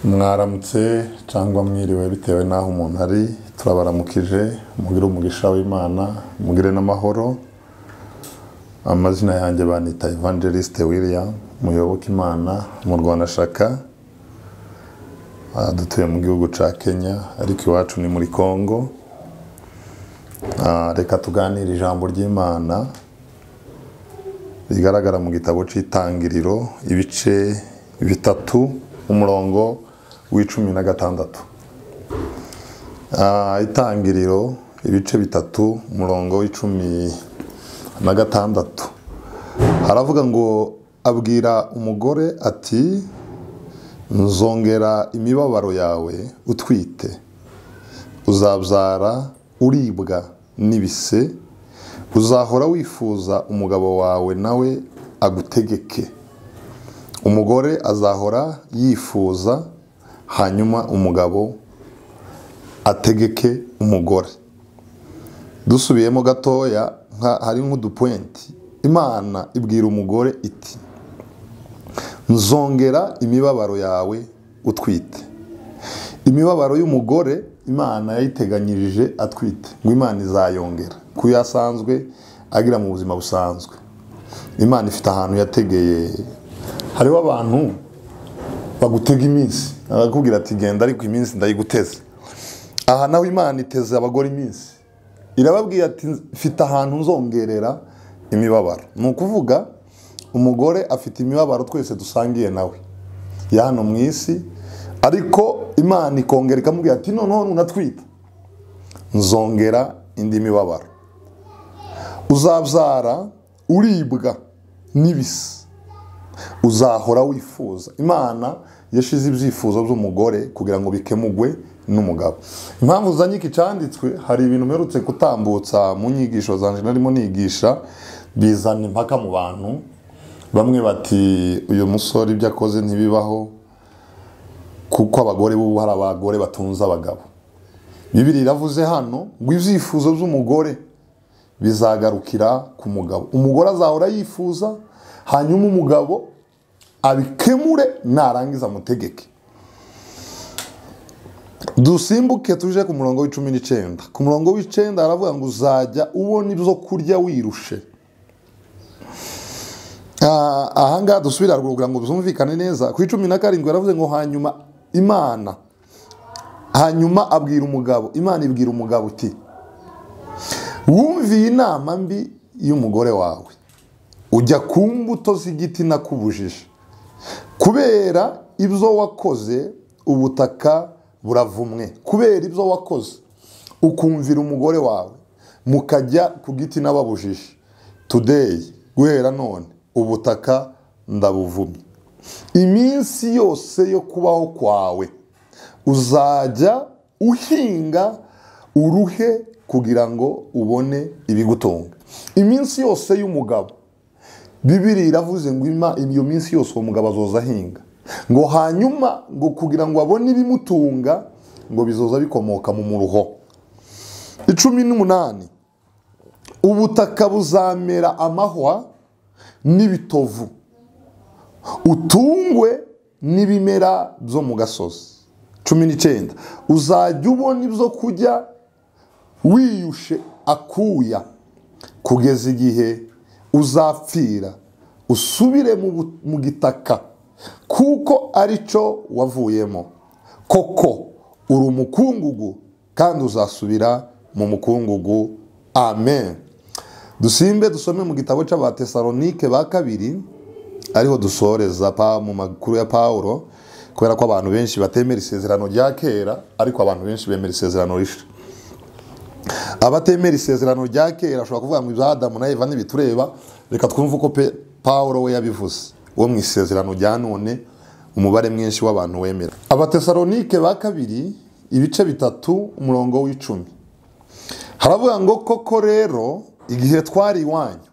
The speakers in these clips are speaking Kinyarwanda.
Mwaramutse cyangwa mwiriwe bitewe naho umuntu ari, turabaramukije mugire umugisha w'Imana, mugire n'amahoro. Amazina yanjye banita Evangeliste William, muyoboke Imana mu Rwandashaka. Dutuye mu gihugu ca Kenya ariko iwacu ni muri Kongo. Reka tuganire ijambo ry'Imana rigaragara mu gitabo c'Itangiriro ibice bitatu umurongo w'16. Itangiriro ibice bitatu umurongo w'16 haravuga ngo abwira umugore ati nzongera imibabaro yawe utwite, uzabyara uribwa n'ibise, uzahora wifuza umugabo wawe nawe agutegeke. Umugore azahora yifuza, hanyuma umugabo ategeke umugore. Dusubiyemo gatoya, hari nk'udupointi. Imana ibwira umugore iti nzongera imibabaro yawe utwite. Imibabaro y'umugore Imana yayiteganyirije atwite, ngo Imana izayongera ku yasanzwe agira mu buzima busanzwe. Imana ifite ahantu yategeye. Hariho abantu bagutega iminsi, arakubwira ati genda ariko iminsi ndayiguteze. Aha naho Imana iteze abagore iminsi, irababwira ati mfite ahantu nzongerera imibabaro. Ni ukuvuga umugore afite imibabaro twese dusangiye nawe ya hano mu isi, ariko Imana ikongera ikamubwira ati noneho nunatwita nzongera indi mibabaro. Uzabyara uribwa n'ibisi, uzahora wifuza. Imana yashize ibyifuzo by'umugore kugira ngo bikemugwe n'umugabo. Impamvu zanye iki cyanditswe, hari ibintu mperutse kutambutsa mu nyigisho zanje narimo nigisha, bizana impaka mu bantu. Bamwe bati uyu musore ibyo akoze ntibibaho kuko abagore b'ubu hari abagore batunze abagabo. Bibiliya iravuze hano ngo ibyifuzo by'umugore bizagarukira ku mugabo. Umugore azahora yifuza, hanyuma umugabo abikemure narangiza amutegeke. Dusimbuke tuje ku murongo w'19. Ku murongo w'9 haravuga ngo uzajya ubona ibyo kurya wirushe. Ahanga dusubira kugira ngo bizumvikane neza. Ku 17 yaravuze ngo hanyuma abwira umugabo. Imana ibwira umugabo iti wumviye inama mbi y'umugore wawe, ujya ku mbuto z'igiti nakubujije. Kubera ibyo wakoze ubutaka buravumwe. Kubera ibyo wakoze ukumvira umugore wawe, mukajya ku giti nababujije. Today, guhera none, ubutaka ndabuvumye. Iminsi yose yo kubaho kwawe uzajya uhinga uruhe kugira ngo ubone ibigutunga. Iminsi yose y'umugabo, Bibiliya iravuze ngo iyo minsi yose uwo mugabo azoza ahinga, ngo hanyuma ngo kugira ngo abone ibimutunga, ngo bizoza bikomoka mu muruho. 18 ubutaka buzamera amahwa n'ibitovu, utungwe n'ibimera byo mu gasozi. 19 uzajya ubona ibyo kurya wiyushe akuya, kugeza igihe uzapfira usubire mu gitaka, kuko arico wavuyemo. Koko uri umukungugu kandi uzasubira mu mukungugu. Amen. Dusimbe dusome mu gitabo c'Abatesalonike ba kabiri, ariho dusoreza mu makuru ya Paulo, kubera ko abantu benshi batemera isezerano rya kera, ariko abantu benshi bemera isezerano rishya. Abatemera isezerano rya kera ashobora kuvuga ngo ibya Adamu na Eva ntibitureba. Reka twumve uko Paulo we yabivuze, wo mu isezerano rya none umubare mwinshi w'abantu wemera. Abatesalonike ba kabiri ibice bitatu umurongo w'10 haravuga ngo koko rero igihe twari iwanyu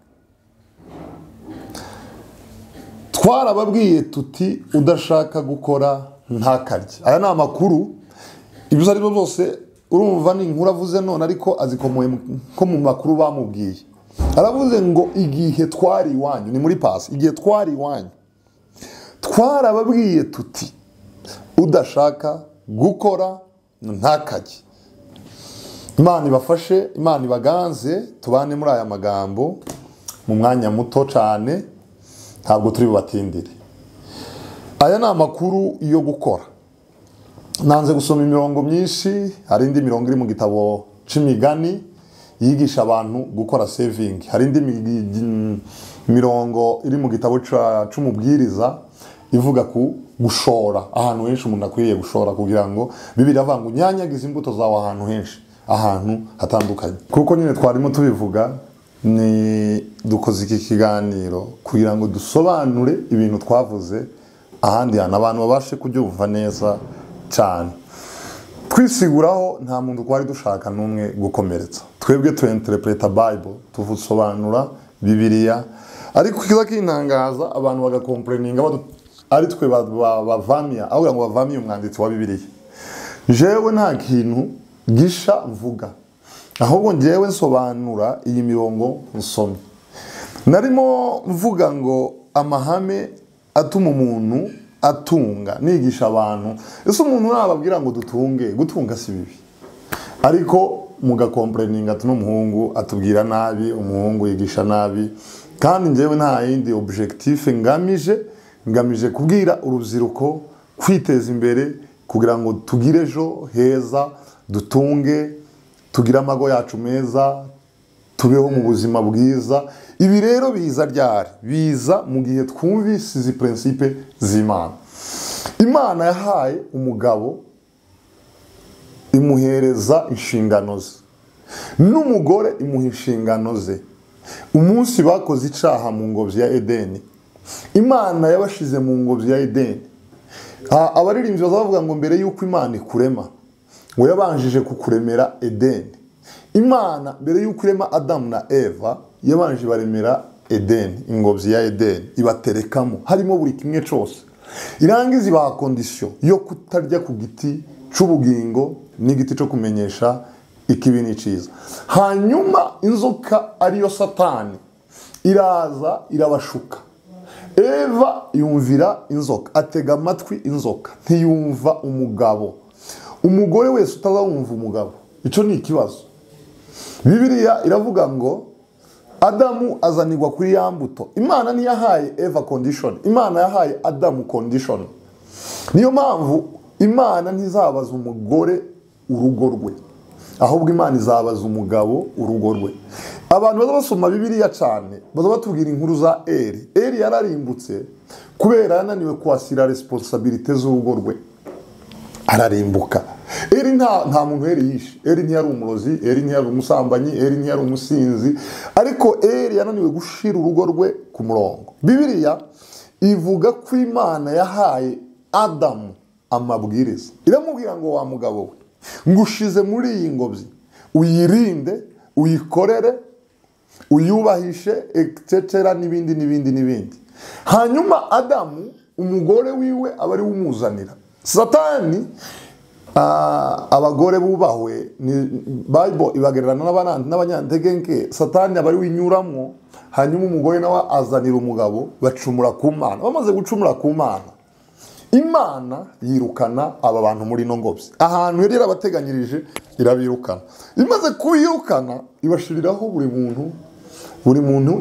twarababwiye tuti udashaka gukora ntakarye. Aya ni amakuru, ibyo ari byo byose urumva ni inkuru avuze none, ariko azikomoye ko mu makuru bamubwiye. Aravuze ngo igihe twari iwanyu, ni muri pasi, igihe twari iwanyu twarababwiye tuti udashaka gukora ntakajye. Imana ibafashe, Imana ibaganze, tubane muri aya magambo mu mwanya muto cyane, ntabwo turi bubatindire. Aya ni amakuru yo gukora. Nanze gusoma imirongo myinshi, hari indi mirongo iri mu gitabo c'imigani yigisha abantu gukora saving, hari indi mirongo iri mu gitabo c'umubwiriza ivuga ku gushora, ahantu henshi umuntu akwiriye gushora kugira ngo Bibiliya avuga ngo unyanyagize imbuto zawe ahantu henshi, ahantu hatandukanye. Kuko nyine twarimo tubivuga, ni dukoze iki kiganiro kugira ngo dusobanure ibintu twavuze ahandi hantu abantu babashe kubyumva neza cyane. Twisiguraho nta muntu twari dushaka n'umwe gukomeretsa. Twebwe interpreta Bible, tuvusobanura Bibiliya, ariko kiza kintangaza abantu bagakomplaininga ari twe bavamia, aho ngo bavamia umwanditsi wa Bibiliya. Jewe nta kintu gisha mvuga, ahubwo ngewe nsobanura iyi mirongo nsomye. Narimo mvuga ngo amahame atuma umuntu atunga, nigisha abantu. Ese umuntu nababwira ngo dutunge, gutunga si bibi, ariko mugakomplaininga ati n'umuhungu atubwira nabi, umuhungu yigisha nabi. Kandi ngewe nta yindi objectif ngamije kubwira urubyiruko kwiteza imbere kugira ngo tugire ejo heza, dutunge, tugire amago yacu meza, tubeho mu buzima bwiza. Ibi rero biza ryari? Biza mu gihe twumvise izi principe z'Imana. Imana yahaye umugabo imuhereza inshingano ze, n'umugore imuha inshingano ze. Umunsi bakoze icaha mu ngobyi ya Edeni, Imana yabashize mu ngobyi ya Edeni. Abaririmbyi bavuga ngo mbere yuko Imana ikurema, we yabanjije kukuremera Edeni. Imana mbere yuko irema Adamu na Eva yabanje baremera Edeni, ingobyi ya Edeni, ibaterekamo harimo buri kimwe cyose. Irangiza ibaha condition yo kutarya ku giti c'ubugingo n'igiti cyo kumenyesha ikibi n'iciza. Hanyuma inzoka ariyo Satani iraza irabashuka. Eva yumvira inzoka, atega amatwi inzoka, ntiyumva umugabo. Umugore wese utazawumva umugabo, ico ni ikibazo. Bibiliya iravuga ngo Adamu azanirwa kuri ya mbuto. Imana ntiyahaye Eva condition, Imana yahaye Adamu condition. Niyo mpamvu Imana ntizabaza umugore urugo rwe, ahubwo Imana izabaza umugabo urugo rwe. Abantu baza basoma Bibiliya cyane baza batubwira inkuru za Eli. Eli yararimbutse kubera yananiwe kwasira responsabilité z'urugo rwe, ararimbuka. Eli nta muntu Eli yishe. Eli ntiyari umurozi, Eli ntiyari umusambanyi, Eli ntiyari umusinzi, ariko Eli yananiwe gushira urugo rwe ku murongo. Bibiliya ivuga ko Imana yahaye Adamu amabwiriza, iramubwira ngo wa mugabo we, ngushize muri iyi ngobyi, uyirinde, uyikorere, uyubahishe, etc. n'ibindi. Hanyuma Adamu umugore wiwe aba ari umuzanira. Satani abagore bubahwe, ni Bible ibagererana n'abanyantegenke. Satani aba ari winyuramo, hanyuma umugore nawe azanira umugabo, bacumura ku Mana. Bamaze gucumura ku Mana, Imana yirukana aba bantu muri no ngobyi. Ahantu yari yarabateganyirije irabirukana. Imaze kuyirukana ibashiriraho buri muntu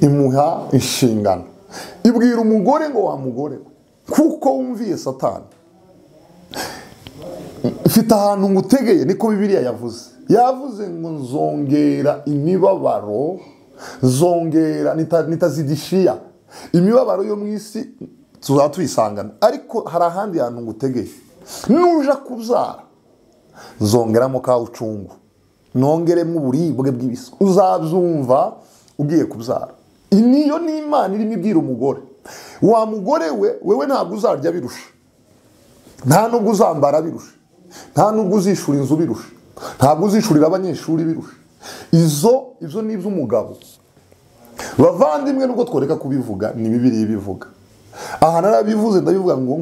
imuha inshingano. Ibwira umugore ngo wa mugore, kuko wumviye Satani, mfite ahantu ngutegeye, niko Bibiliya yavuze ngo nzongera imibabaro, zongera nitazidishiya imibabaro yo mu isi tuzatuyisangana, ariko hari ahandi hantu ngutegeye. Nuja kubyara zongeramo ka ucungu, nongeremo uburibwe bw'ibisi, uzabyumva ugiye kubyara. Niyo ni Imana irimo ibwira umugore, wa mugore wewe ntabwo uzarya birusha, nta nubwo uzambara birusha, nta nubwo uzishura inzu birusha, ntabwo uzishurira abanyeshuri birusha. Izo ni iby'umugabo. Bavandimwe, nubwo tworeka kubivuga, ni Bibiliya ibivuga. Aha narabivuze, ndabivuga ngo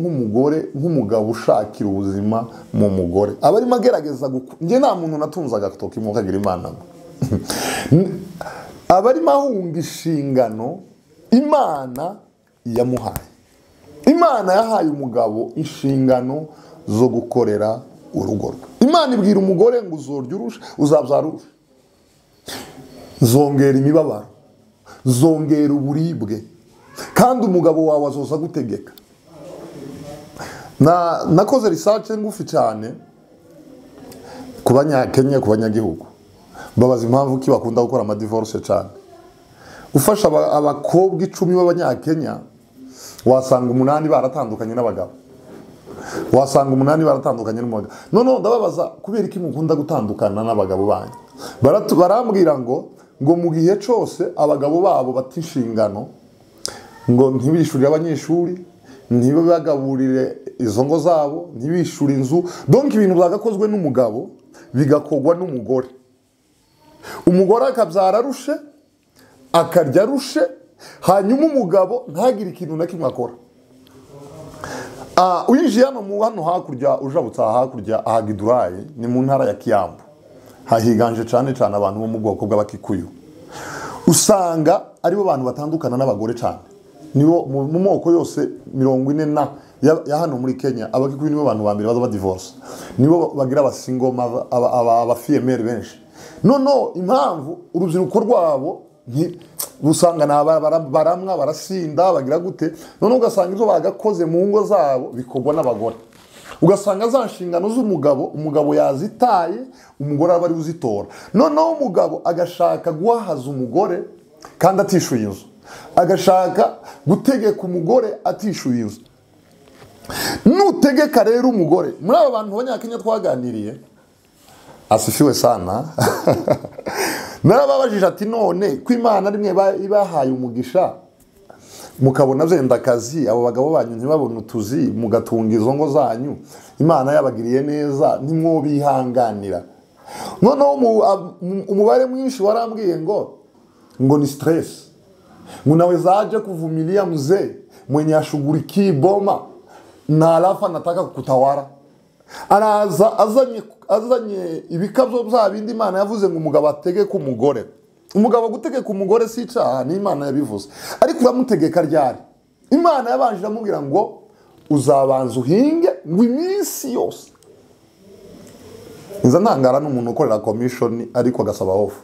nk'umugabo ushakira ubuzima mu mugore aba arimo agerageza nge nta muntu natunze agatoki mu kagira Imana aba arimo ahunga inshingano Imana yamuhaye. Imana yahaye umugabo inshingano zo gukorera urugo rwe. Imana ibwira umugore ngo uzorya urusha, uzabyara urusha, zongera imibabaro, zongera uburibwe, kandi umugabo wawe azoza gutegeka. Nakoze research ngufi cyane ku banyakenya, ku banyagihugu, babaza impamvu ki bakunda gukora amadivorce cyane. Ufasha abakobwa 10 b'abanyakenya, wasanga 8 baratandukanye n'abagabo, wasanga 8 baratandukanye n'umugabo. None ndababaza kubera iki mukunda gutandukana n'abagabo banyu? Barambwira ngo mu gihe cyose abagabo babo batishingano, ngo ntibishurire abanyeshuri, ntibagaburire izo ngo zabo, ntibishure inzu. Donc ibintu byagakozwe n'umugabo bigakogwa n'umugore. Umugore akabyara arushe, akarya arushe, hanyuma umugabo ntagire ikintu na kimwe akora. Uyinjiye hano hakurya, ujabutsa hakurya ahagiduraye, ni mu ntara ya Kiyambu, hahiganje cyane cyane abantu bo mu bwoko bw'abakikuyu. Usanga aribo bantu batandukana n'abagore cyane. Nibo mu moko yose 40 ya hano muri Kenya, abakikuyu nibo bantu bambere baza divorce, nibo bagira abasingo, abafiyemere benshi. No impamvu urubyiruko rwabo usanga baramwa, barasinda, bagira gute. None ugasanga ibyo bagakoze mu ngo zabo bikogwa n'abagore. Ugasanga za nshingano umugabo yazitaye, umugore aba ari uzitora. Noneho umugabo agashaka guhaza umugore kandi atishuye inzu, agashaka gutegeka umugore atishuye inzu. Nutegeka rero umugore, muri aba bantu b'Abanyakenya twaganiriye, asifiwe sana, narababajije ati none ko Imana rimwe ibahaye umugisha, mukabona byenda akazi, abo bagabo banyu ntibabone utuzi, mugatunga izo ngo zanyu, Imana yabagiriye neza, ntimwobihanganira. Noneho umubare mwinshi warambwiye ngo ni stress, munawezaje kuvumilia mzee mwenye ashughulikii boma na alafu anataka kukutawara. Araza azanye ibikabyo bya bindi Imana yavuze ngo umugabo ategeka umugore. Umugabo gutegeka umugore si icyaha, ni Imana yabivuze, ariko uramutegeka ryari? Imana yabanje amubwira ngo uzabanza uhinge ngo iminsi yose. Nza ntangara n'umuntu ukorera commission ariko agasaba off.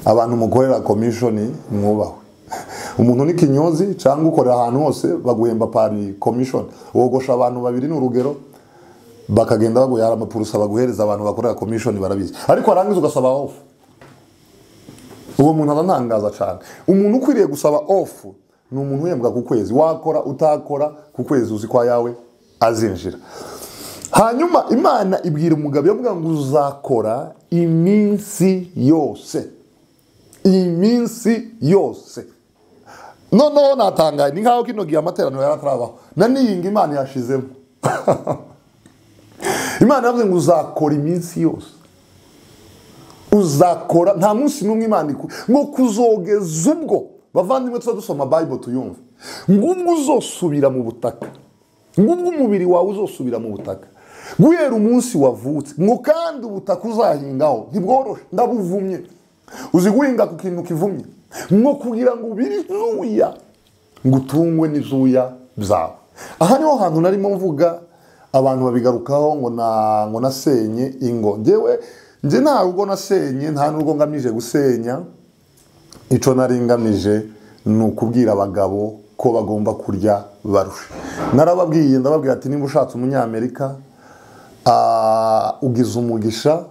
Abantu mukorera commission mwubaho. Umuntu ni kinyozi cyangwa ukorera ahantu hose baguhemba pari commission, wogosha abantu babiri n'urugero, bakagenda baguhera amapurusa baguhereza abantu bakorera commission barabizi, ariko arangiza ugasaba off. Uwo muntu arantangaza cyane. Umuntu ukwiriye gusaba off ni umuntu uhembwa ku kwezi, wakora utakora ku kwezi uzi kwa yawe azinjira. Hanyuma Imana ibwira umugabo yavuga ngo uzakora iminsi yose, iminsi yose. Noneho natangaye, ni nkaho kino gihe amateraniro yaratarabaho, naniyinga Imana yashizemo. Imana yavuze ngo uzakora iminsi yose, uzakora nta munsi n'umwe Imana ngo kuzogeza ubwo. Bavandimwe tuza dusoma Bible tuyumva, ngubwo uzosubira mu butaka, ngubwo umubiri wawe uzosubira mu butaka, guhera umunsi wavutse, ngo kandi ubutaka uzahingaho ntibworoshe, ndabuvumye. Uzi guhinga ku kintu kivumye, ngo kugira ngo ubiri zuya, ngo utungwe n'izuya byawe. Aha niho hantu narimo mvuga abantu babigarukaho ngo nasenye ingo. Nje nta rugo nasenye, nta n'urugo ngamije gusenya. Ico naringamije ni ukubwira abagabo ko bagomba kurya barusha. Narababwiye, ndababwira ati nimba ushatse umunyamerika ugize umugisha,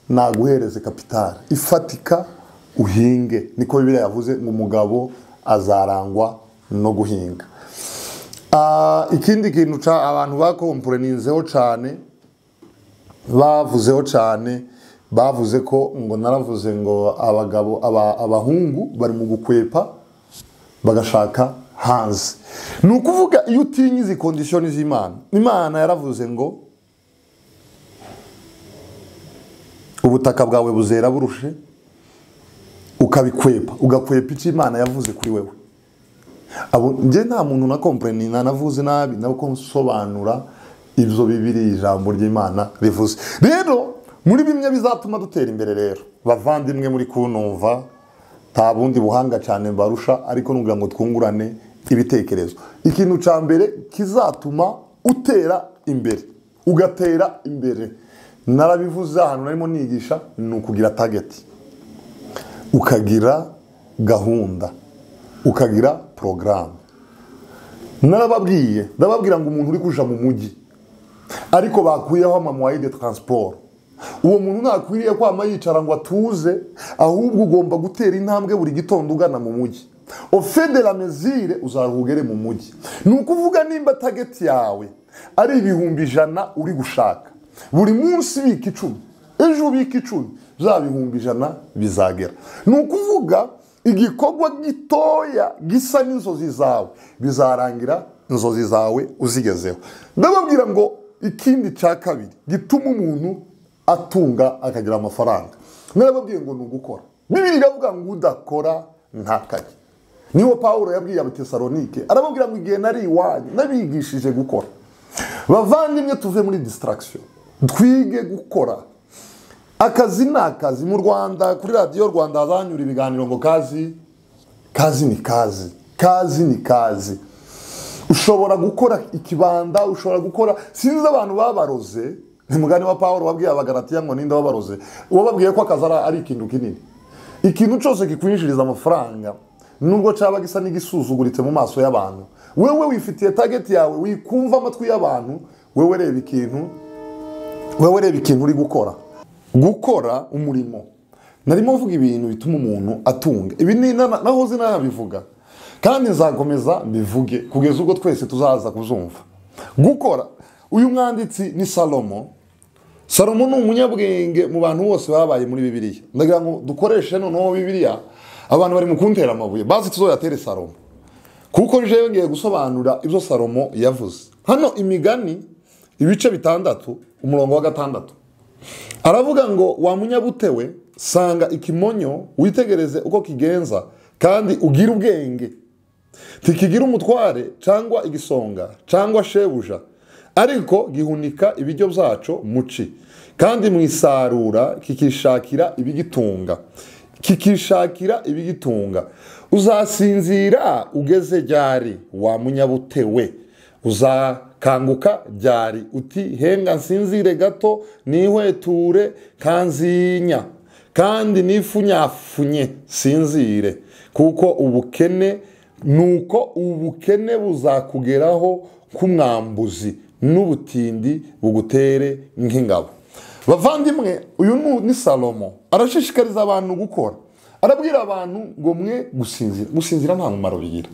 naguhereze kapitali ifatika uhinge. Niko Bibiliya yavuze ngo umugabo azarangwa no guhinga. Ikindi kintu abantu bakomporeninzeho cyane, bavuzeho cyane, bavuze ko ngo naravuze ngo abagabo abahungu bari mu gukwepa bagashaka hanze. Ni ukuvuga iyo utinye izi conditions z'Imana, Imana yaravuze ngo ubutaka bwawe buzera burushe, ukabikwepa, ugakwepa icyo Imana yavuze kuri wewe. Nje nta muntu na comprendre navuze nabi, nako nsobanura ibyo Bibiliya ijambo ry'Imana rivuze. Rero muri bimwe bizatuma dutera imbere rero, bavandimwe muri kunumva, nta bundi buhanga cyane barusha, ariko nugira ngo twungurane ibitekerezo. Ikintu ca mbere kizatuma utera imbere, ugatera imbere, narabivuze ahantu narimo nigisha, ni ukugira target, ukagira gahunda, ukagira programme. Ndababwira ngo umuntu uri kuja mu mujyi ariko bakuyeho amamoyen de transport, uwo muntu ntakwiriye kwama yicara ngo atuze, ahubwo ugomba gutera intambwe buri gitondo ugana mu mujyi. Au fait de la mesure uzarugere mu mujyi. Nukuvuga nimba target yawe ari 100,000 uri gushaka, buri munsi bika 10, ejo bika 10, za 100,000 bizagera. Nukuvuga igikorwa gitoya gisa n'inzozi zawe bizarangira inzozi zawe uzigezeho. Ndababwira ngo ikindi cya kabiri gituma umuntu atunga akagira amafaranga, narababwiye ngo nugukora. Bibiri iravuga ngo udakora ntakajye. Niwo Paulo yabwiye Abatesalonike, arababwira ngo igihe nari iwanyu nabigishije gukora. Bavandimwe tuve muri distraction, twige gukora. Akazi nakazi mu Rwanda, kuri radio Rwanda hazanyura ibiganiro ngo kazi ni kazi. Ushobora gukora ikibanda, ushobora gukora, sinzi abantu babaroze, nimugani wa Paulo wabwiye Abagalatiya ngo ninde wabaroze, uwo babwiye ko akazi ari ikintu kinini. Ikintu cyose kikwinjiriza amafaranga, nubwo cyaba gisa n'igisuzuguritse mu maso y'abantu, wewe wifitiye target yawe, wikumva amatwi y'abantu, wewe reba ikintu uri gukora umurimo. Narimo mvuga ibintu bituma umuntu atunga. Ibi ni nahoze nabivuga kandi nzakomeza bivuge kugeza ubwo twese tuzaza kuzumva. Gukora, uyu mwanditsi ni Salomo ni umunyabwenge mu bantu bose babaye muri Bibiliya. Ndagira ngo dukoreshe noneho Bibiliya, abantu bari mu kuntera amabuye bazi tuzoyatere Salomo, kuko jewe ngiye gusobanura ibyo Salomo yavuze. Hano Imigani ibice 6 umurongo wa 6 aravuga ngo wa munyabutewe sanga ikimonyo witegereze uko kigenza kandi ugira ubwenge, tikigira umutware cyangwa igisonga cyangwa shebuja, ariko gihunika ibiryo byaco muci kandi mwisarura kikishakira ibigitunga. Uzasinzira ugeze ryari wa munyabutewe? Uzakanguka ryari uti henga nsinzire gato nihweture kanzinya kandi nifunyafunye sinzire, kuko ubukene buzakugeraho kumwambuzi n'ubutindi bugutere nk'ingabo. Bavandimwe, uyu ni Salomo arashishikariza abantu gukora. Arabwira abantu ngo mwe gusinzira nta mumaro bigira,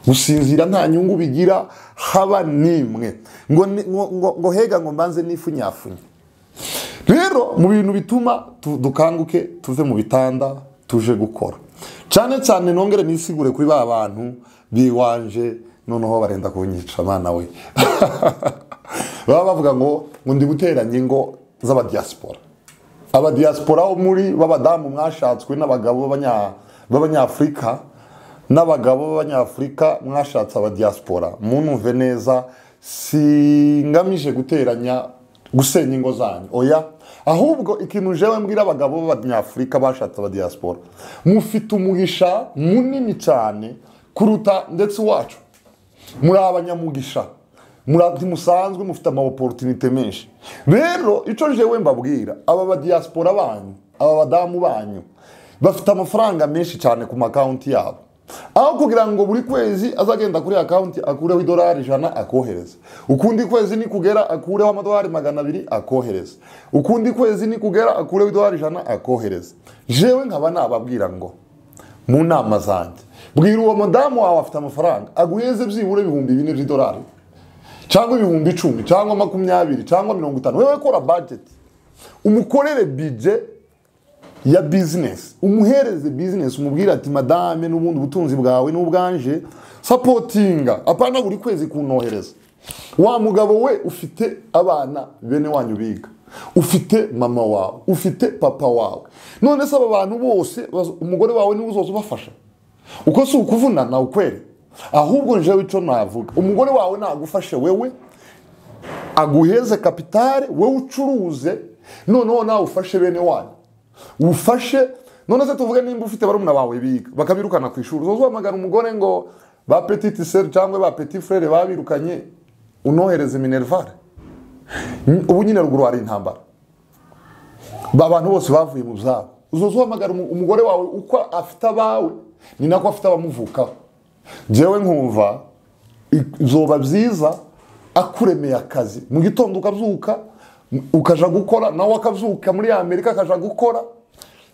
gusinzira nta nyungu bigira haba nimwe, ngo hega ngo mbanze nifunyafunye. Rero mu bintu bituma dukanguke tuve mu bitanda tuje gukora, cyane nongere nisigure kuri ba bantu biwanje noneho barenda kunyica abana we baba bavuga ngo ndi guteranya ingo z'abadiaspora. Abadiaspora bo muri babadamu mwashatswe n'abagabo b'abanyafrika, mwashatse abadiaspora, munumve neza, singamije guteranya gusenya ingo zanyu, oya, ahubwo ikintu jewe mbwira abagabo b'abanyafrika bashatse abadiaspora, mufite umugisha munini cyane kuruta ndetse wacu. Muri abanyamugisha, musanzwe mufite ama opportunité menshi. Rero ico jewe mbabwira, aba badiaspora banyu, aba badamu banyu bafite amafaranga menshi cyane ku account yabo, aho kugira ngo buri kwezi azagenda kuri account akureho $100 akohereza, ukundi kwezi ni kugera akureho $200 akohereza, ukundi kwezi ni kugera akureho $100 akohereza. Jewe nkaba nababwira ngo mu nama zanjye, bwira uwo mudamu wawe afite amafaranga aguheze byibure $4,000 cyangwa $10,000 cyangwa 20 cyangwa 50. Wewe kora budget, umukorere budget ya business, umuhereze business, umubwira ati madame n'ubundi butunzi bwawe n'ubwanje supportinga, apana buri kwezi kunohereza. Wa mugabo we ufite abana bene wanyu biga, ufite mama wawe, ufite papa wawe, none se aba bantu bose umugore wawe ni uzoza ubafasha? Uko si ukuvunana ukwere? Ahubwo njewe ico navuga, umugore wawe nagufashe wewe, aguheze kapitale, wewe ucuruze, noneho nawe ufashe bene wanyu, ufashe. None se tuvuge nimba ufite barumuna bawe biga bakabirukana ku ishuri, uzohamagara umugore ngo ba petite sœur cyangwa ba petit frère babirukanye unohereze minervare. Ubu nyine ruguru hari intambara, abantu bose bavuye mu byabo, uzohamagara umugore wawe uko afite abawe ni nako afite abamuvukaho. Jewe nkumva izoba byiza akuremeye akazi, mu gitondo ukabyuka ukaja gukora, nawe akabyuka muri Amerika akaja gukora,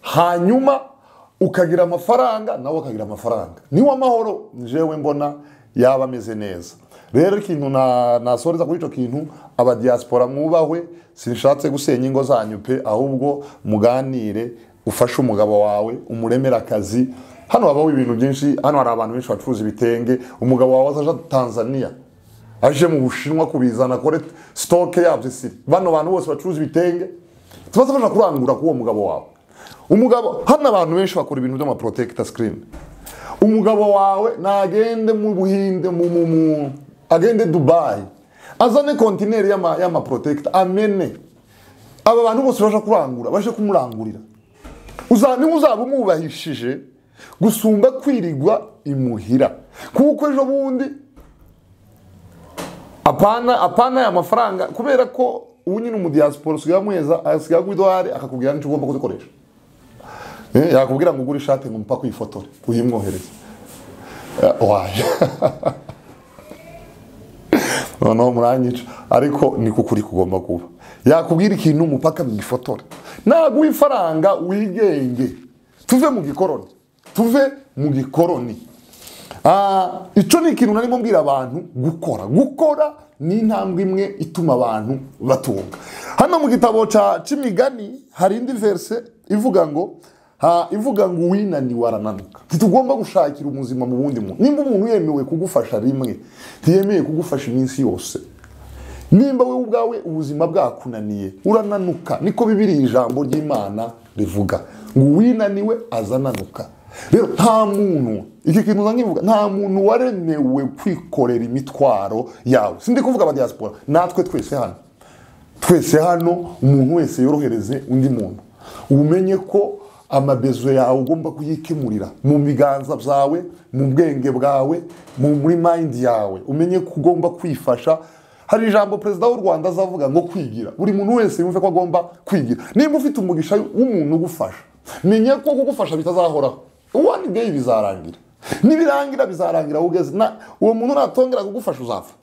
hanyuma ukagira amafaranga nawe akagira amafaranga. Niwo amahoro jewe mbona yaba ameze neza. Rero ikintu nasoreza kuri ico kintu, aba diaspora mwubahwe, sinshatse gusenya ingo zanyu pe, ahubwo muganire, ufashe umugabo wawe umuremera akazi. Hano habaho ibintu byinshi, hano hari abantu benshi bacuruza ibitenge, umugabo wawe azaja Tanzania aje mu Bushinwa kubizana kore stock yabyo si. Bano bantu bose bacuruza ibitenge tubazafasha kurangura kuwo mugabo wawe. Umugabo hano abantu benshi bakora ibintu by'ama protector screen. Umugabo wawe nagende mu Buhinde agende Dubai azane container y'ama protector amene. Aba bantu bose baje kurangura, baje kumurangurira. Uzaba umubahishije gusumba kwirigwa imuhira, kuko ejo bundi apana ya mafaranga, kubera ko ubu nyine mu diaspora usigaye mweza asigaye $1 akakubwira n'icyo ugomba kuzikoresha. Yakubwira ngo ugure ishati ngo mpaka uyifotore uyimwohereze. Waje no muranyica, ariko ni kukuri kugomba kuba. Yakubwira ikintu umupaka mwifotore, naguha ifaranga wigenge, tuve mu gikoroni, tuve mu gikoroni. Ico ni ikintu narimo mbwira abantu gukora ni intambwe imwe ituma abantu batunga. Hano mu gitabo c'imigani hari indi verse ivuga ngo winaniwe arananuka. Titugomba gushakira umuzima mu bundi muntu. Nimba umuntu yemewe kugufasha rimwe, ntiyemeye kugufasha iminsi yose, nimba wewe ubwawe ubuzima bwakunaniye urananuka, niko Bibiliya ijambo ry'Imana rivuga ngo winaniwe azananuka. Rero nta muntu, iki kintu nkivuga, nta muntu waremewe kwikorera imitwaro yawe. Sindi kuvuga aba diaspora, natwe twese hano umuntu wese yorohereze undi muntu. Umenye ko amabezo yawe ugomba kuyikemurira mu biganza byawe, mu bwenge bwawe, muri mind yawe. Umenye ko ugomba kwifasha. Hari ijambo Perezida w'u Rwanda azavuga ngo kwigira. Buri muntu wese yumve ko agomba kwigira. Nimba ufite umugisha w'umuntu ugufasha, menye ko kugufasha bitazahoraho. One day bizarangira. Nibirangira bizarangira ugeze uwo muntu natongera kugufasha uzapfa.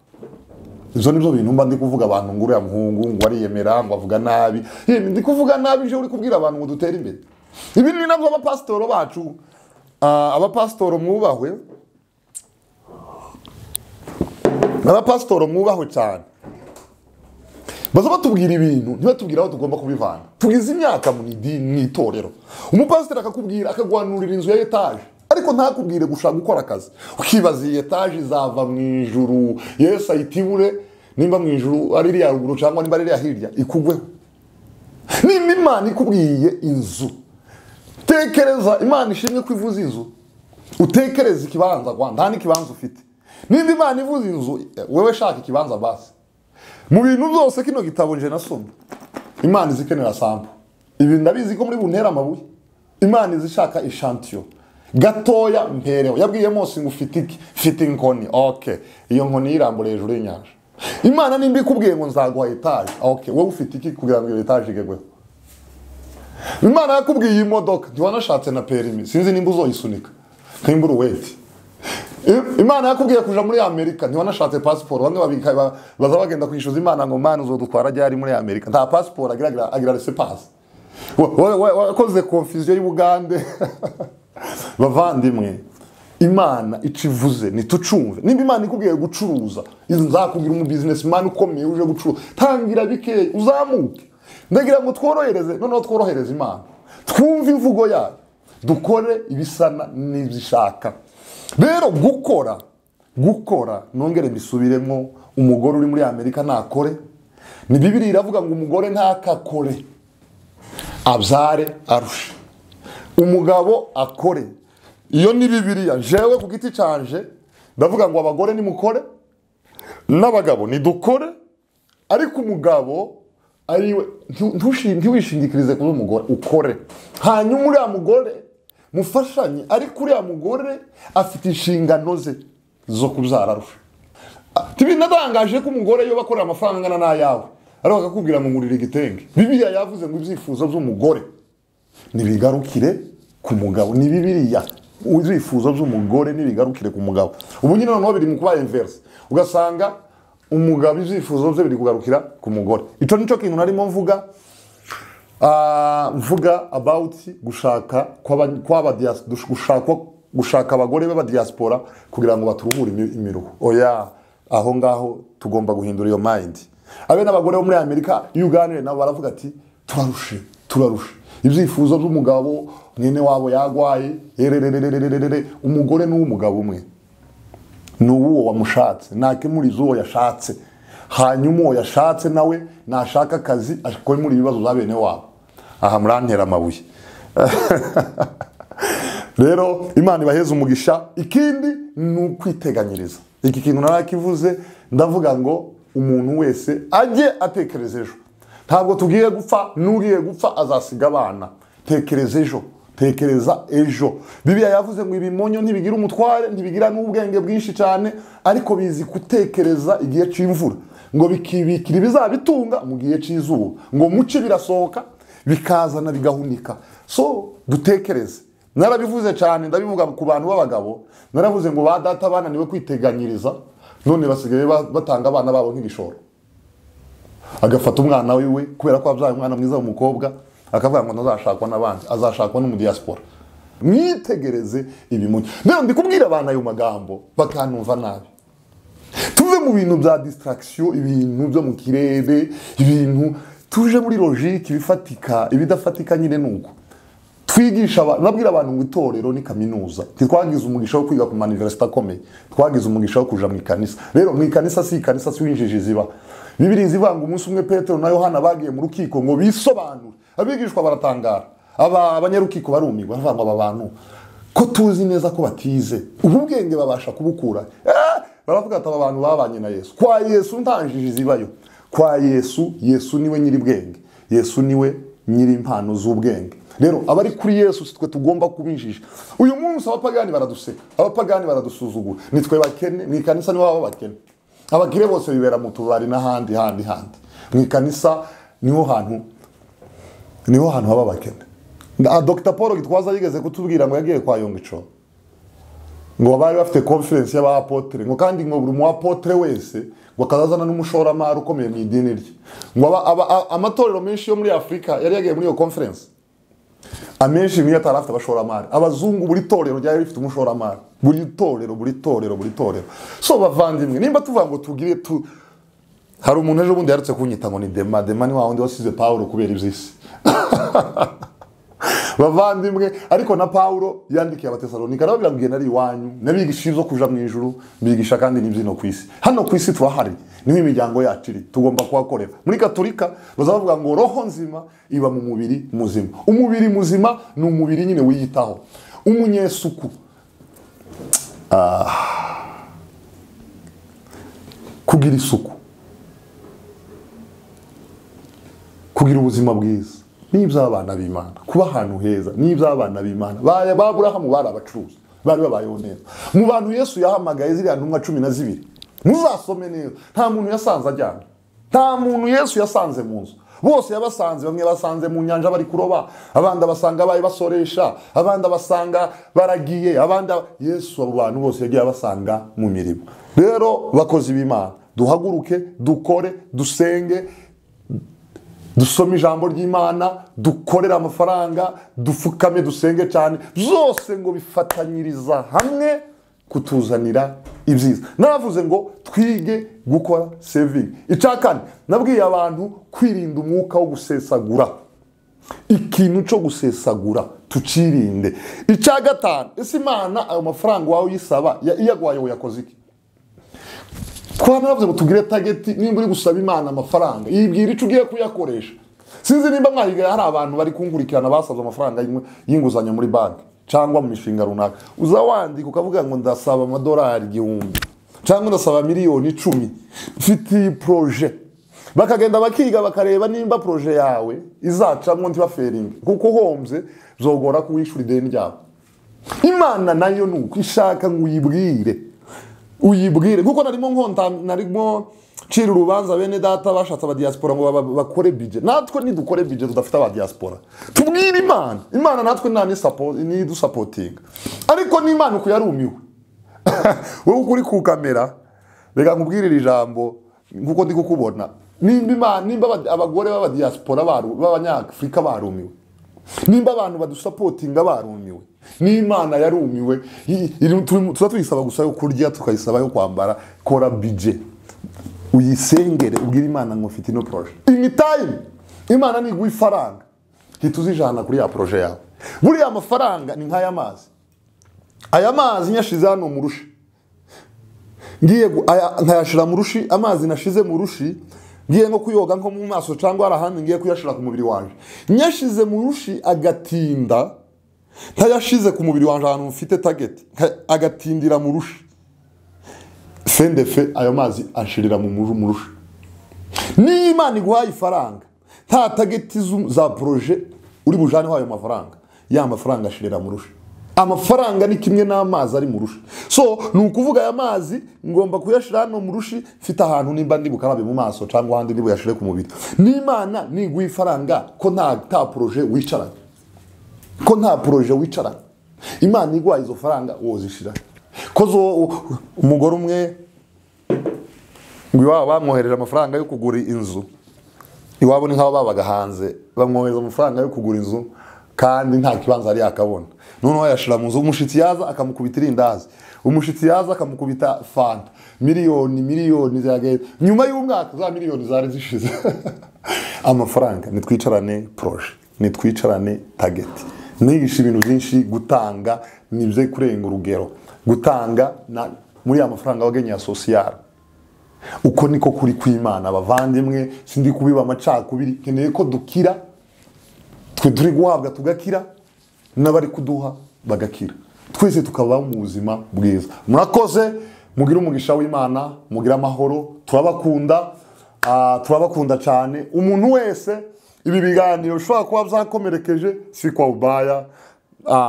Izo nibyo bintu mba ndi kuvuga abantu nguru ya muhungu ngo ariyemera ngo avuga nabi. Ndi kuvuga nabi je uri kubwira abantu ngo dutere imbere. Ibi ni nabyo abapasitoro bacu, abapasitoro mwubahwe, abapasitoro mwubahwe cyane. Baza batubwira ibintu ntibatubwira aho tugomba kubivana. Tugize imyaka mu itorero, umupasiteri akakubwira akagwanurira inzu ya etaje, ariko ntakubwire gushaka gukora akazi. Ukibaza iyi etaje izava mu ijuru, Yesu ayitibure, nimba mu ijuru ari iriya ruguru cyangwa nimba ari iriya hirya ikugweho. Nimba Imana ikubwiye inzu, tekereza. Imana ishimwe ko ivuze inzu, utekereza ikibanza kwa nta n'ikibanza ufite. Nimba Imana ivuze inzu, wewe shaka ikibanza basi. Mu bintu byose kino gitabo nje nasomye, Imana izikenera sample. Ibi ndabizi ko muri buntera amabuye. Imana izishaka echantillon gatoya mpereho. Yabwiye Mose ngo ufite iki? Fite inkoni. Okay, iyo nkoni irambure hejuru y'inyanja. Imana nimba ikubwiye ngo nzaguha etage, okay, wowe ufite iki kugira ngo iyo etage igegweho? Imana yakubwiye imodoka, ntiwanashatse na permis, sinzi nimba uzoyisunika kimba uruweti. Imana yakubwiye kuja muri Amerika, ntiwanashatse passport. Bamwe baza bagenda kwishuza Imana ngo Mana uzodutwara ryari muri Amerika, nta passport agira laissez-passer. Wakoze confusion y'Ubugande. Bavandimwe, Imana icivuze nitucumve. Nimba Imana ikubwiye gucuruza, nzakubwira umu businessman ukomeye uje gucuruza, tangira bike uzamuke. Ndagira ngo tworohereze, noneho tworohereze Imana, twumve imvugo yayo, dukore ibisana n'ibishaka. Rero gukora nongere mbisubiremo, umugore uri muri Amerika nakore. Ni Bibiliya iravuga ngo umugore ntakakore abyare arusha, umugabo akore. Iyo ni Bibiliya. Jewe ku giti canje ndavuga ngo abagore nimukore n'abagabo nidukore, ariko umugabo ariwe ntiwishingikirize kuri umugore, ukore. Hanyuma uriya mugore mufashanye, ariko uriya mugore afite inshingano ze. zo kubyara arusha. Tibinadangaje ko umugore yo bakorera amafaranga angana n'ayawe ariko akakubwira ngo ngurira igitenge. Bibiliya yavuze ngo ibyifuzo by'umugore nibigarukire ku mugabo. Ni Bibiliya, ibyifuzo by'umugore nibigarukire ku mugabo. Ubu nyine noneho biri mu kuba inverse, ugasanga umugabo ibyifuzo bye biri kugarukira ku mugore. Ico nico kintu narimo mvuga about gushaka gushaka abagore b'aba diaspora kugira ngo baturuhure imiruho. Oya, aho ngaho tugomba guhindura iyo mind. Abe n'abagore bo muri Amerika yuganire nabo baravuga ati turarushe ibyifuzo by'umugabo mwene wabo yagwaye umugore n'umugabo umwe n'uwo wamushatse nakemuriza uwo yashatse, hanyuma uwo yashatse nawe nashaka akazi akore muri ibibazo za bene wabo. Aha murantera amabuye. Rero Imana ibaheze umugisha. Ikindi ni ukwiteganyiriza. Iki kintu narakivuze, ndavuga ngo umuntu wese ajye atekereza ejo. Ntabwo tugiye gupfa, n'ugiye gupfa azasiga abana. Tekereza ejo, tekereza ejo. Bibiliya yavuze ngo ibimonyo ntibigira umutware, ntibigira n'ubwenge bwinshi cyane, ariko bizi gutekereza igihe cy'imvura, ngo bikibikira bizabitunga mu gihe cy'izuba, ngo muce birasohoka bikazana bigahunika. So dutekereze. Narabivuze cyane, ndabivuga ku bantu b'abagabo, naravuze ngo ba data bananiwe kwiteganyiriza, none basigaye batanga abana babo nk'igishoro. Agafata umwana wiwe kubera ko abyaye umwana mwiza w'umukobwa, akavuga ngo ntazashakwa n'abandi, azashakwa no mu diaspora. Mwitegereze ibimunye. Rero ndikubwira abana ayo magambo bakanumva nabi. Tuve mu bintu bya distraction, ibintu byo mu kirere, ibintu tuje muri logique bifatika, ibidafatika nyine nuko. Twigisha nabwira abantu ngo itorero ni kaminuza. Twagize umugisha wo kwiga ku university akomeye. Twagize umugisha wo kuja mu kanisa. Rero mu kanisa si winjije ziba. Bibiri zivanga umunsi umwe Petero na Yohana bagiye mu rukiko ngo bisobanure. Abigishwa baratangara. Abanyarukiko barumirwa bavuga ngo aba bantu ko tuzi neza ko batize. Ubwenge babasha kubukura. Baravuga ati aba bantu babanye na Yesu. Kwa Yesu ntanjije zibayo. Kwa Yesu niwe nyiri bwenge. Yesu niwe nyiri impano z'ubwenge. Rero abari kuri Yesu sitwe tugomba kubinjisha. Uyu munsi abapagani baraduseka, abapagani baradusuzugura. Nitwe bakene, mu kanisa niho baba bakene. Abagire bose bibera mu tubari n'ahandi. Mu kanisa niho hantu haba bakene. Dr. Paul Gitwaza yigeze kutubwira ngo yagiye kwa Yongico, ngo bari bafite conference y'abapotre, ngo kandi ngo buri mu apotre wese ngo akazazana n'umushoramari ukomeye mu idini rye. Ngo amatorero menshi yo muri Afrika yari yagiye muri iyo conference. Amenshi niyo atarafite abashoramari. Abazungu buri torero ryari rifite umushoramari. Buri torero. So bavandimwe, nimba tuvuga ngo tugire hari umuntu ejo bundi yarutse kunyita ngo ni Dema ni wa wundi wasize Paulo kubera iby'isi. Bavandimwe, ariko na Paulo yandikiye Abatesalonika arababwira ngo genda ari iwanyu, nabigisha izo kuja mu ijuru, bigisha kandi n'ibyino ku isi. Hano ku isi turahari, niho imiryango yacu iri, tugomba kuhakorera. Muri Katolika bazavuga ngo roho nzima iba mu mubiri muzima. Umubiri muzima ni umubiri nyine wiyitaho. Umunyesuku kugira isuku, kugira ubuzima bwiza, n'iby'abana b'Imana, kuba ahantu heza, n'iby'abana b'Imana. Ba Aburahamu bari abacuruzi, bari babayeho neza. Mu bantu Yesu yahamagaye ziriya ntumwa 12, muzasome neza, nta muntu yasanze ajyana, nta muntu Yesu yasanze mu nzu. Bose yabasanze, bamwe basanze mu nyanja bari kuroba, abandi basanga bayi basoresha, abandi basanga baragiye, abandi Yesu abo bantu bose yagiye abasanga mu mirimo. Rero bakozi b'Imana, duhaguruke, dukore, dusenge, dusome ijambo ry'Imana, dukorera amafaranga, dufukame, dusenge cyane, byose ngo bifatanyiriza hamwe kutuzanira ibyiza. Navuze ngo twige gukora saving. Icakane, nabwiye abantu kwirinda umwuka wo gusesagura. Ikintu cyo gusesagura tucirinde. Icagatanu, ese Imana ayo mafaranga wawe yisaba iyagwaye yakoze iki? Twanavuze ngo tugire target, nimba uri gusaba Imana amafaranga yibwira ico ugiye kuyakoresha. Sinzi nimba mwahiga hari abantu bari kunkurikirana basabye amafaranga y'inguzanyo muri banki cyangwa mu mishinga runaka. Uza wandika ukavuga ngo ndasaba amadolari 1000 cyangwa ndasaba miliyoni 10, mfite projet. Bakagenda bakiga bakareba nimba projet yawe izacamwe ntibaferinge, kuko hombye zogora kuwishura ideni ryawe. Imana nayo nuko ishaka ngo uyibwire uyibwire kuko narimo cira urubanza bene data bashatse aba diaspora ngo bakore budget. Natwe nidukore budget tudafite aba diaspora, tubwire Imana natwe ni du supporting, ariko ni Imana uko yarumiwe. Wowe kuri ku kamera reka nkubwirira ijambo nkuko ndi kukubona, nimba abagore b'aba diaspora b'abanyafrika barumiwe, nimba abantu badusapotinga barumiwe, n'Imana yarumiwe. Tuyisaba gusa yo kurya, tukayisaba yo kwambara. Kora budget, uyisengere, ubwira Imana ngo mfite ino projet. Anytime Imana niguha ifaranga hituzijana kuri ya projet yawe. Buriya amafaranga ni nk'aya mazi. Aya mazi nyashize hano mu rushi, ngiye nkayashira mu rushi, amazi nashize mu rushi ngiye nko kuyoga nko mu maso cyangwa arahandi ngiye kuyashira ku mubiri wanje, nyashize mu rushi agatinda, ntayashize ku mubiri wanje ahantu mfite target, agatindira mu rushi, fendefe ayo mazi ashirira mu rushi. Ni Imana iguhaye ifaranga, nta target za projet uri bujane ayo mafaranga, ya mafaranga ashirira mu rushi. Amafaranga ni kimwe n'amazi ari mu rushi. So nukuvuga aya mazi ngomba kuyashira hano mu rushi, mfite ahantu nimba ndi bukarabe mu maso cyangwa ahandi nibo yashire ku mubiri. N'Imana niguha ifaranga ko nta projet wicaranye, ko nta projet wicaranye. Imana iguha izo faranga wozishira. Kozo umugore umwe ngo iwabo bamwohereje amafaranga yo kugura inzu, iwabo ni nk'abo babaga hanze, bamwohereza amafaranga yo kugura inzu kandi nta kibanza ari yakabona. Noneho yashira mu nzu, umushitsi yaza akamukubita irindazi, umushitsi yaza akamukubita fanta, miliyoni zagenda. Nyuma y'umwaka za miliyoni zari zishize. Amafaranga nitwicarane projet, nitwicarane target. Nigisha ibintu byinshi, gutanga nibyo kurenga urugero, gutanga muri amafaranga wagenye ya social. Uko niko kuri kw'Imana abavandimwe, sindi kubiba amacakubiri, keneye ko dukira, twe turi guhabwa tugakira, n'abari kuduha bagakira, twese tukaba mu buzima bwiza. Murakoze, mugira umugisha w'Imana, mugira amahoro, turabakunda cyane. Umuntu wese ibi biganiro ushobora kuba byakomerekeje, si kwa ubaya,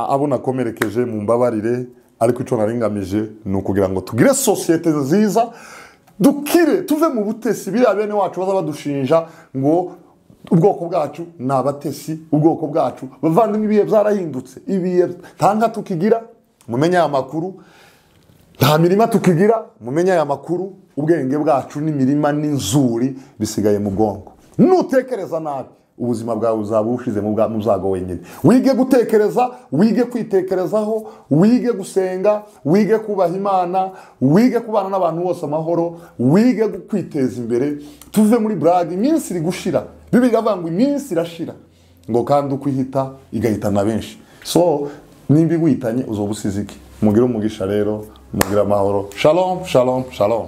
abona komerekeje mu mbabarire, ariko ico naringamije ni ukugira ngo tugire societe nziza, dukire, tuve mu butesi biriya bene wacu baza badushinja ngo ubwoko bwacu nabatesi, ubwoko bwacu bavandimwe ibihe byarahindutse, ibihe tanga tukigira mumenye aya makuru, nta mirima tukigira mumenye aya makuru, ubwenge bwacu n'imirima n'inzuri bisigaye mu bwonko. Nutekereza nabi ubuzima bwawe uzaba ushize mu bwago wenyine. Wige gutekereza, wige kwitekerezaho, wige gusenga, wige kubaha Imana, wige kubana n'abantu bose amahoro, wige kwiteza imbere. Tuve muri brag, iminsi iri gushira. Bibiliya ivuga ngo iminsi irashira, ngo kandi uko ihita igahitana benshi. So nimba witanye uzobusize iki? Mugire umugisha rero, mugire amahoro. Shalom, shalom, shalom.